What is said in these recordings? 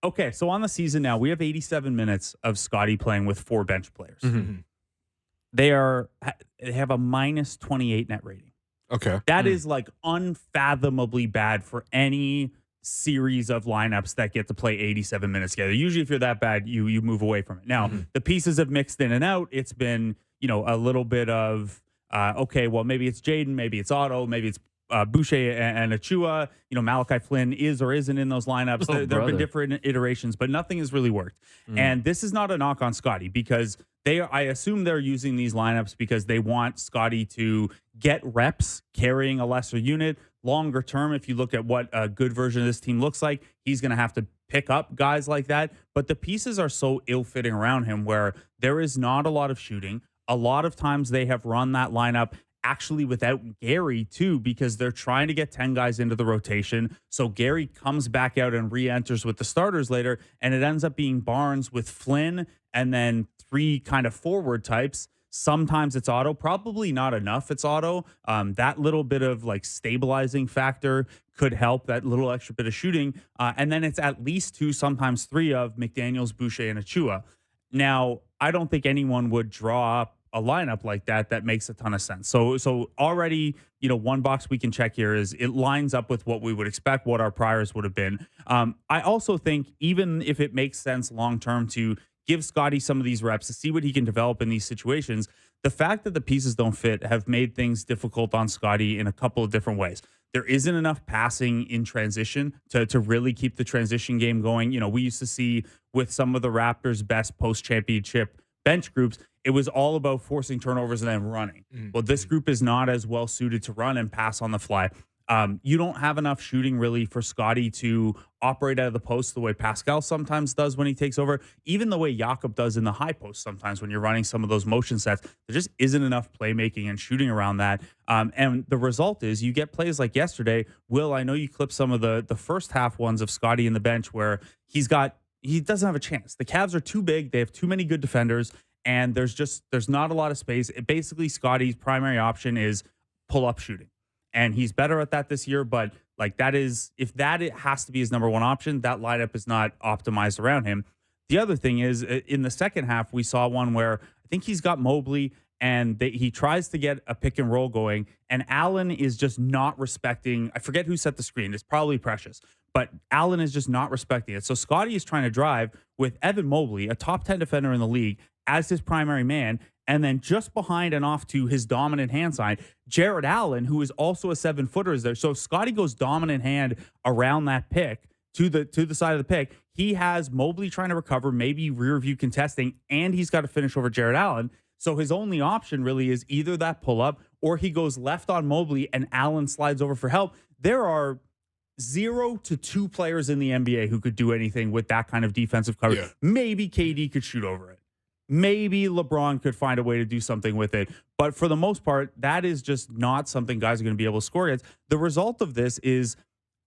Okay, so on the season now, we have 87 minutes of Scottie playing with 4 bench players. Mhm. They have a minus 28 net rating. Okay. That is like unfathomably bad for any series of lineups that get to play 87 minutes together. Usually if you're that bad, you move away from it. Now, the pieces have mixed in and out. It's been, a little bit of okay, well maybe it's Jaden, maybe it's Otto, maybe it's Boucher and Achua. Malachi Flynn is or isn't in those lineups. Oh, There have been brother. different iterations, but nothing has really worked. And this is not a knock on Scottie because I assume they're using these lineups because they want Scottie to get reps carrying a lesser unit. Longer term, if you look at what a good version of this team looks like, he's going to have to pick up guys like that. But the pieces are so ill-fitting around him where there is not a lot of shooting. A lot of times they have run that lineup actually without Gary too, because they're trying to get 10 guys into the rotation. So Gary comes back out and re-enters with the starters later, and it ends up being Barnes with Flynn and then 3 kind of forward types. Sometimes it's Otto, probably not enough. It's Otto. That little bit of like stabilizing factor could help, that little extra bit of shooting. And then it's at least 2, sometimes 3 of McDaniels, Boucher, and Achua. Now, I don't think anyone would draw up a lineup like that makes a ton of sense. So already, one box we can check here is it lines up with what we would expect, what our priors would have been. I also think even if it makes sense long term to give Scottie some of these reps to see what he can develop in these situations, the fact that the pieces don't fit have made things difficult on Scottie in a couple of different ways. There isn't enough passing in transition to really keep the transition game going. We used to see with some of the Raptors' best post-championship bench groups, it was all about forcing turnovers and then running. Well, this group is not as well suited to run and pass on the fly. You don't have enough shooting really for Scottie to operate out of the post the way Pascal sometimes does when he takes over, even the way Jakob does in the high post sometimes when you're running some of those motion sets. There just isn't enough playmaking and shooting around that. And the result is you get plays like yesterday. Will, I know you clipped some of the first half ones of Scottie in the bench where he doesn't have a chance. The Cavs are too big. They have too many good defenders. And there's not a lot of space. Basically, Scottie's primary option is pull-up shooting. And he's better at that this year, but if it has to be his number one option, that lineup is not optimized around him. The other thing is, in the second half, we saw one where I think he's got Mobley, and he tries to get a pick and roll going, and Allen is just not respecting. I forget who set the screen. It's probably Precious, but Allen is just not respecting it. So Scottie is trying to drive with Evan Mobley, a top 10 defender in the league, as his primary man, and then just behind and off to his dominant hand side, Jared Allen, who is also a 7-footer, is there. So if Scottie goes dominant hand around that pick to the side of the pick, he has Mobley trying to recover, maybe rear view contesting, and he's got to finish over Jared Allen. So his only option really is either that pull up or he goes left on Mobley and Allen slides over for help. There are 0 to 2 players in the NBA who could do anything with that kind of defensive coverage. Yeah. Maybe KD could shoot over it. Maybe LeBron could find a way to do something with it. But for the most part, that is just not something guys are going to be able to score against. The result of this is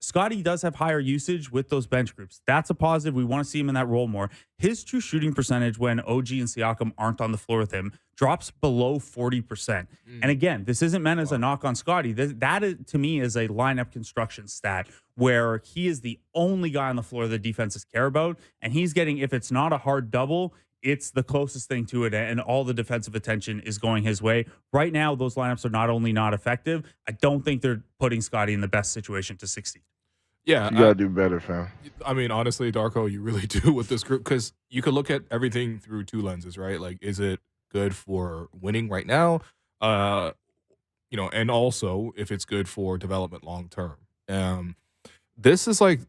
Scottie does have higher usage with those bench groups. That's a positive. We want to see him in that role more. His true shooting percentage when OG and Siakam aren't on the floor with him drops below 40%. And again, this isn't meant as a knock on Scottie. That is, to me, is a lineup construction stat where he is the only guy on the floor the defenses care about. And he's getting, if it's not a hard double, it's the closest thing to it, and all the defensive attention is going his way. Right now, those lineups are not only not effective, I don't think they're putting Scottie in the best situation to succeed. Yeah, You gotta do better, fam. I mean, honestly, Darko, you really do with this group because you could look at everything through 2 lenses, right? Like, is it good for winning right now? And also if it's good for development long term. This is like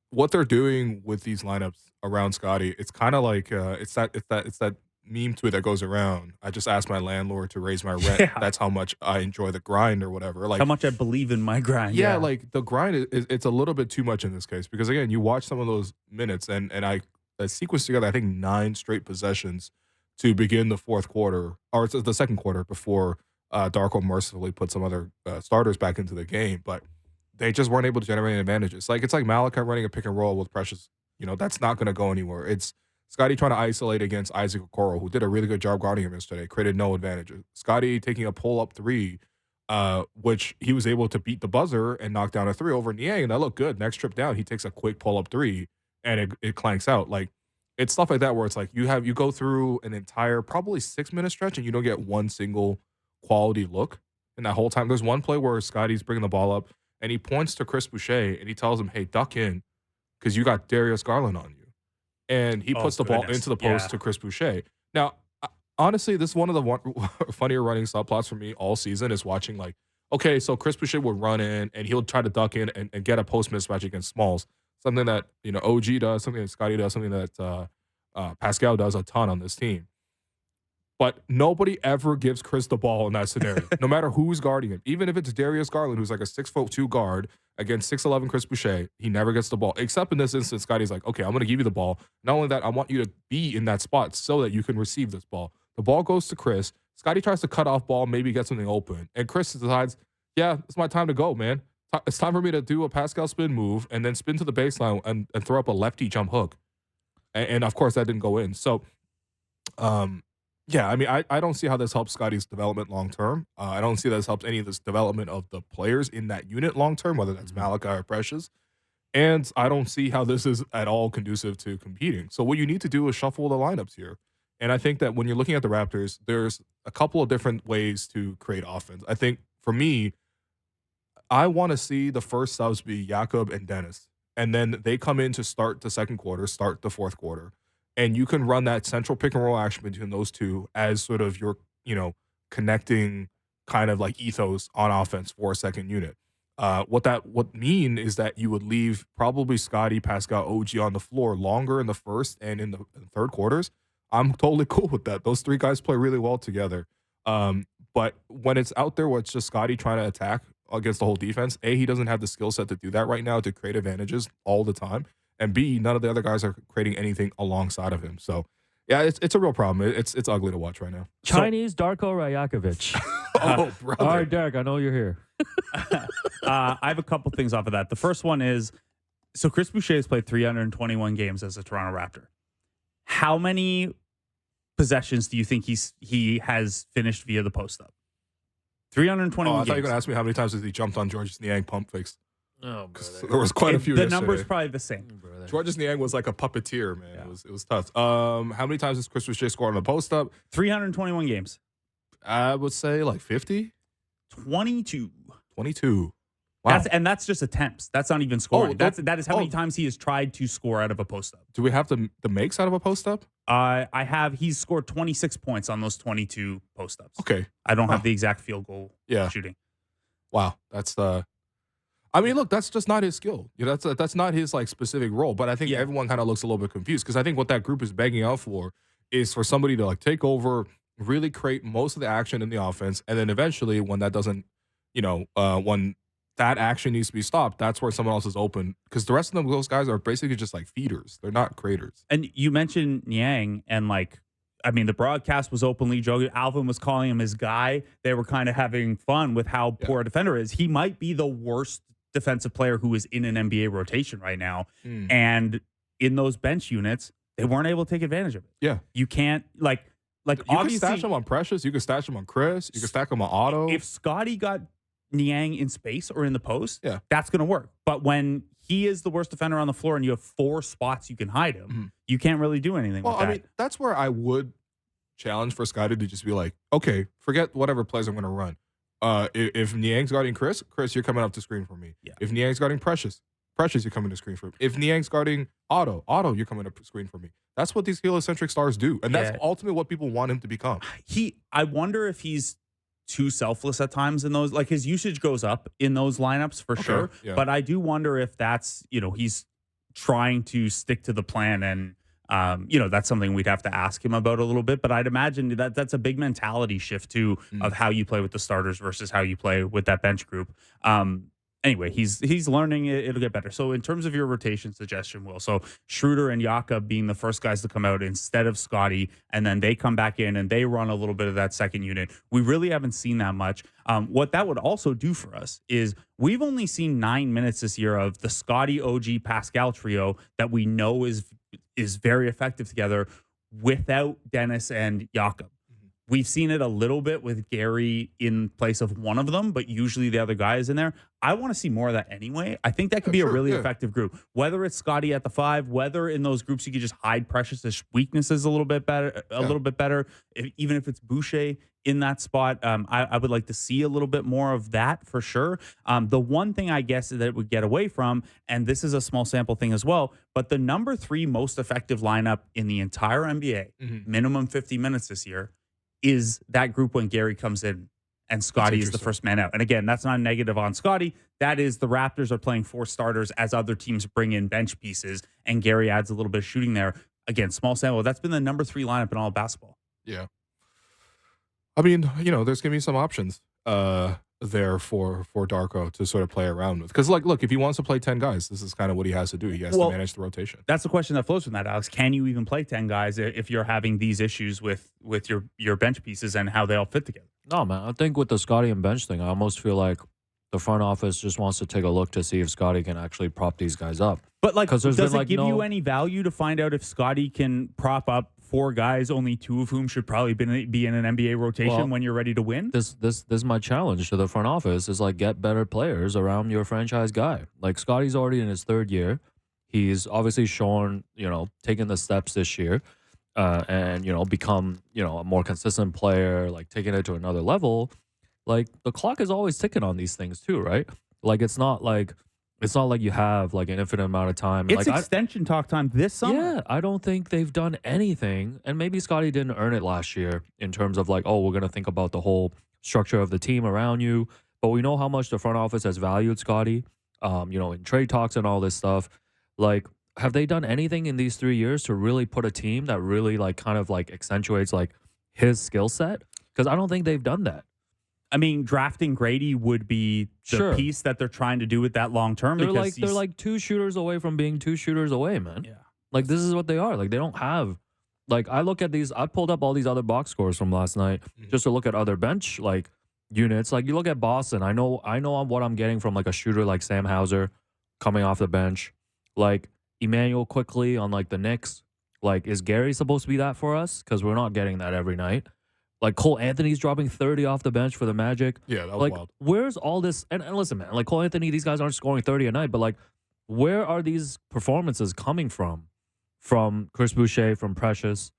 what they're doing with these lineups around Scottie. It's kind of like it's that meme tweet that goes around. I just asked my landlord to raise my rent. Yeah. That's how much I enjoy the grind or whatever. Like How much I believe in my grind. yeah, like the grind it's a little bit too much in this case because again, you watch some of those minutes and I sequenced together I think 9 straight possessions to begin the fourth quarter or it's the second quarter before Darko mercifully put some other starters back into the game, but they just weren't able to generate advantages. Like it's like Malachi running a pick and roll with Precious. That's not going to go anywhere. It's Scottie trying to isolate against Isaac Okoro, who did a really good job guarding him yesterday, created no advantages. Scottie taking a pull-up 3, which he was able to beat the buzzer and knock down a 3 over Niang, and that looked good. Next trip down, he takes a quick pull-up 3 and it clanks out. Like, it's stuff like that where it's like you go through an entire probably 6-minute stretch and you don't get one single quality look in that whole time. There's one play where Scottie's bringing the ball up and he points to Chris Boucher and he tells him, "Hey, duck in because you got Darius Garland on you." And he puts the ball into the post to Chris Boucher. Now, honestly, this is one of the funnier running subplots for me all season is watching, like, okay, so Chris Boucher would run in and he'll try to duck in and get a post mismatch against Smalls. Something that, OG does, something that Scottie does, something that Pascal does a ton on this team. But nobody ever gives Chris the ball in that scenario, no matter who's guarding him. Even if it's Darius Garland, who's like a 6'2" guard against 6'11" Chris Boucher, he never gets the ball. Except in this instance, Scottie's like, okay, I'm going to give you the ball. Not only that, I want you to be in that spot so that you can receive this ball. The ball goes to Chris. Scottie tries to cut off ball, maybe get something open. And Chris decides, yeah, it's my time to go, man. It's time for me to do a Pascal spin move and then spin to the baseline and throw up a lefty jump hook. And of course, that didn't go in. So, yeah, I mean, I don't see how this helps Scottie's development long term. I don't see that this helps any of this development of the players in that unit long term, whether that's Malachi or Precious. And I don't see how this is at all conducive to competing. So what you need to do is shuffle the lineups here. And I think that when you're looking at the Raptors, there's a couple of different ways to create offense. I think for me, I want to see the first subs be Jakob and Dennis. And then they come in to start the second quarter, start the fourth quarter. And you can run that central pick and roll action between those two as sort of your, connecting kind of like ethos on offense for a second unit. What would mean is that you would leave probably Scottie, Pascal, OG on the floor longer in the first and in the third quarters. I'm totally cool with that. Those three guys play really well together. But when it's out there where it's just Scottie trying to attack against the whole defense, A, he doesn't have the skill set to do that right now to create advantages all the time. And B, none of the other guys are creating anything alongside of him. So, yeah, it's a real problem. It's ugly to watch right now. Chinese Darko Rajakovic. Oh, brother. All right, Derek, I know you're here. I have a couple things off of that. The first one is, so Chris Boucher has played 321 games as a Toronto Raptor. How many possessions do you think he has finished via the post-up? 321 I games. thought you were going to ask me how many times has he jumped on Georges Niang pump fakes. Oh, brother. There was quite a few The yesterday. number's probably the same. Georges Niang was like a puppeteer, man. Yeah. It was tough. How many times has Chris Boucher scored on the post-up? 321 games. I would say like 50? 22. 22. Wow. That's just attempts. That's not even scoring. That is how many times he has tried to score out of a post-up. Do we have the makes out of a post-up? He's scored 26 points on those 22 post-ups. Okay. I don't have the exact field goal shooting. Wow. That's I mean, look, that's just not his skill. That's not his like specific role. But I think everyone kind of looks a little bit confused because I think what that group is begging out for is for somebody to like take over, really create most of the action in the offense, and then eventually when that doesn't, when that action needs to be stopped, that's where someone else is open. Because the rest of those guys are basically just like feeders. They're not creators. And you mentioned Niang, and the broadcast was openly joking. Alvin was calling him his guy. They were kind of having fun with how poor a defender is. He might be the worst defensive player who is in an NBA rotation right now. And in those bench units, they weren't able to take advantage of it. Yeah. You can't, you can stash him on Precious. You can stash him on Chris. You can stack him on Otto. If Scottie got Niang in space or in the post, that's going to work. But when he is the worst defender on the floor and you have 4 spots you can hide him, you can't really do anything with that. I mean, that's where I would challenge for Scottie to just be like, okay, forget whatever plays I'm going to run. If Niang's guarding Chris, you're coming up to screen for me. Yeah. If Niang's guarding Precious, you're coming to screen for me. If Niang's guarding Otto, you're coming to screen for me. That's what these heliocentric stars do. And that's ultimately what people want him to become. I wonder if he's too selfless at times in those, his usage goes up in those lineups for sure. Yeah. But I do wonder if that's, he's trying to stick to the plan and, that's something we'd have to ask him about a little bit. But I'd imagine that that's a big mentality shift too of how you play with the starters versus how you play with that bench group. Anyway, he's learning. It'll get better. So in terms of your rotation suggestion, Will, so Schroeder and Jakob being the first guys to come out instead of Scottie, and then they come back in and they run a little bit of that second unit. We really haven't seen that much. What that would also do for us is we've only seen 9 minutes this year of the Scottie, OG, Pascal trio that we know is very effective together without Dennis and Jakob. We've seen it a little bit with Gary in place of one of them, but usually the other guy is in there. I want to see more of that anyway. I think that could be a really effective group. Whether it's Scottie at the 5, whether in those groups you could just hide Precious's weaknesses a little bit better, even if it's Boucher in that spot. I would like to see a little bit more of that for sure. The one thing I guess that it would get away from, and this is a small sample thing as well, but the number 3 most effective lineup in the entire NBA, minimum 50 minutes this year, is that group when Gary comes in and Scottie is the first man out. And again, that's not a negative on Scottie. That is the Raptors are playing 4 starters as other teams bring in bench pieces, and Gary adds a little bit of shooting there. Again, small sample. That's been the number 3 lineup in all of basketball. Yeah. I mean, there's going to be some options there for Darko to sort of play around with. Because, look, if he wants to play 10 guys, this is kind of what he has to do. He has to manage the rotation. That's the question that flows from that, Alex. Can you even play 10 guys if you're having these issues with your bench pieces and how they all fit together? No, man. I think with the Scottie and bench thing, I almost feel like the front office just wants to take a look to see if Scottie can actually prop these guys up. But does it give you any value to find out if Scottie can prop up 4 guys, only 2 of whom should probably be in an NBA rotation when you're ready to win? This is my challenge to the front office is get better players around your franchise guy. Like Scottie's already in his 3rd year. He's obviously shown, taking the steps this year and, become, a more consistent player, taking it to another level. The clock is always ticking on these things too, right? It's not like you have an infinite amount of time. It's extension talk time this summer. Yeah, I don't think they've done anything. And maybe Scottie didn't earn it last year in terms of we're going to think about the whole structure of the team around you. But we know how much the front office has valued Scottie, in trade talks and all this stuff. Have they done anything in these 3 years to really put a team that really accentuates his skill set? Because I don't think they've done that. I mean, drafting Grady would be the piece that they're trying to do with that long term. They're 2 shooters away from being 2 shooters away, man. Yeah. This is what they are. They don't have. I look at these. I pulled up all these other box scores from last night just to look at other bench units. You look at Boston. I know what I'm getting from a shooter like Sam Hauser coming off the bench. Emmanuel quickly on the Knicks. Is Gary supposed to be that for us? Because we're not getting that every night. Cole Anthony's dropping 30 off the bench for the Magic. Yeah, that was wild. Where's all this? And listen, man, Cole Anthony, these guys aren't scoring 30 a night, but where are these performances coming from? From Chris Boucher, from Precious,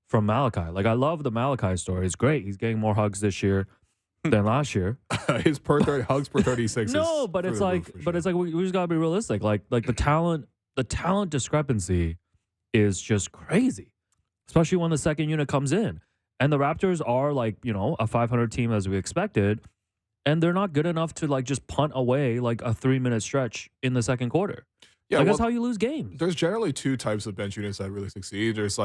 from Malachi. I love the Malachi story. It's great. He's getting more hugs this year than last year. His hugs per 36. No, but it's we just gotta be realistic. The talent discrepancy is just crazy, especially when the second unit comes in. And the Raptors are a 500 team as we expected, and they're not good enough to just punt away a 3-minute stretch in the second quarter. Yeah, that's how you lose games. There's generally 2 types of bench units that really succeed. There's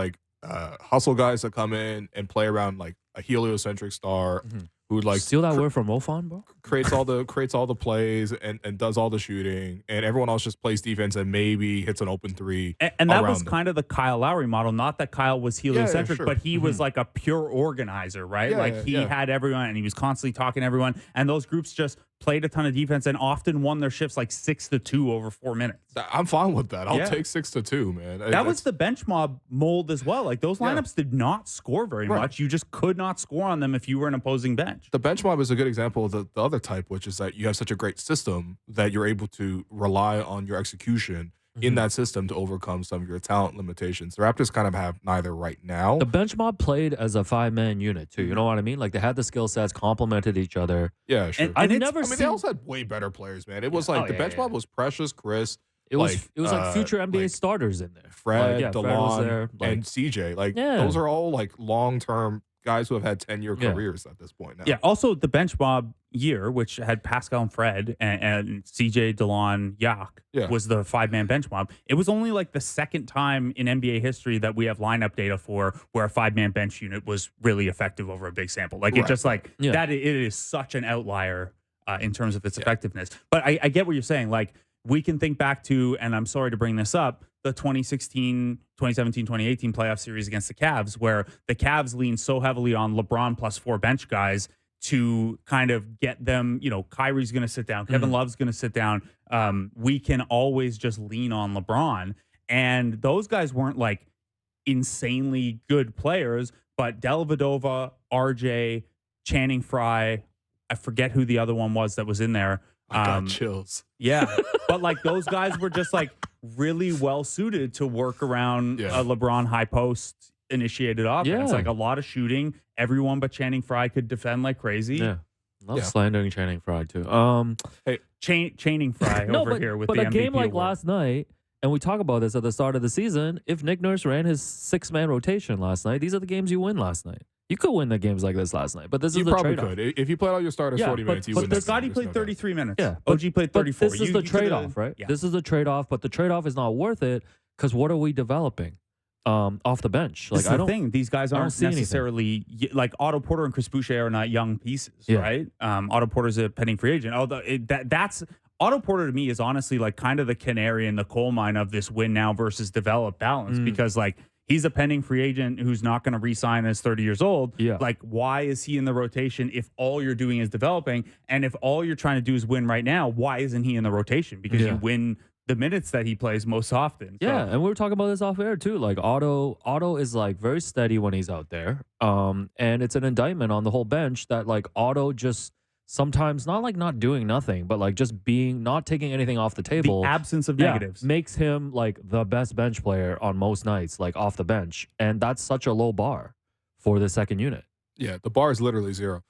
hustle guys that come in and play around a heliocentric star who steal that word from Mofon, bro. Creates all the plays and does all the shooting, and everyone else just plays defense and maybe hits an open 3. And that was kind of the Kyle Lowry model. Not that Kyle was heliocentric, but he was a pure organizer, right? He had everyone, and he was constantly talking to everyone. And those groups just played a ton of defense and often won their shifts 6-2 over 4 minutes. I'm fine with that. I'll take 6-2, man. That was the bench mob mold as well. Those lineups did not score very much. You just could not score on them if you were an opposing bench. The bench mob is a good example of the other type, which is that you have such a great system that you're able to rely on your execution in that system to overcome some of your talent limitations. The Raptors kind of have neither right now. The bench mob played as a 5-man unit too. You know what I mean? They had the skill sets, complemented each other. Yeah, sure. And they also had way better players, man. It was the bench mob was Precious, Chris. It was future NBA starters in there. Fred, Fred DeLon, was there, and CJ. Those are all long-term guys who have had 10-year careers at this point now. Yeah, also the bench mob year, which had Pascal and Fred and CJ, DeLon, Yak, was the 5-man bench mob. It was only the second time in NBA history that we have lineup data for where a 5-man bench unit was really effective over a big sample. It just that it is such an outlier in terms of its effectiveness. But I get what you're saying. We can think back to, and I'm sorry to bring this up, the 2016, 2017, 2018 playoff series against the Cavs, where the Cavs leaned so heavily on LeBron plus 4 bench guys to kind of get them, Kyrie's going to sit down, Kevin Love's going to sit down. We can always just lean on LeBron. And those guys weren't insanely good players, but Dellavedova, RJ, Channing Frye, I forget who the other one was that was in there. I got chills. Yeah. But like those guys were just like really well suited to work around a LeBron high post initiated offense. Yeah. Like a lot of shooting. Everyone but Channing Frye could defend like crazy. Yeah. Love slandering Channing Frye too. Hey, Channing Frye here with but the a game MVP like award. last night, and we talk about this at the start of the season, if Nick Nurse ran his 6-man rotation last night, these are the games you win last night. You could win the games like this last night, but this is You the probably trade-off. could. If you played all your starters 40 minutes, you win. Scottie played 33 minutes. Yeah, OG played 34. But this is the trade-off, right? Yeah. This is the trade-off, but the trade-off is not worth it because what are we developing off the bench? Like, I don't think these guys aren't see necessarily like Otto Porter and Chris Boucher are not young pieces, right? Otto Porter's a pending free agent. Although that's Otto Porter to me is honestly like kind of the canary in the coal mine of this win now versus develop balance because like he's a pending free agent who's not going to re-sign as 30 years old. Yeah. Like, why is he in the rotation if all you're doing is developing? And if all you're trying to do is win right now, why isn't he in the rotation? Because you win the minutes that he plays most often. Yeah, and we were talking about this off air too. Like Otto is like very steady when he's out there. And it's an indictment on the whole bench that like Otto just sometimes not like not doing nothing, but like just being not taking anything off the table. The absence of negatives makes him like the best bench player on most nights, like off the bench. And that's such a low bar for the second unit. Yeah, the bar is literally 0.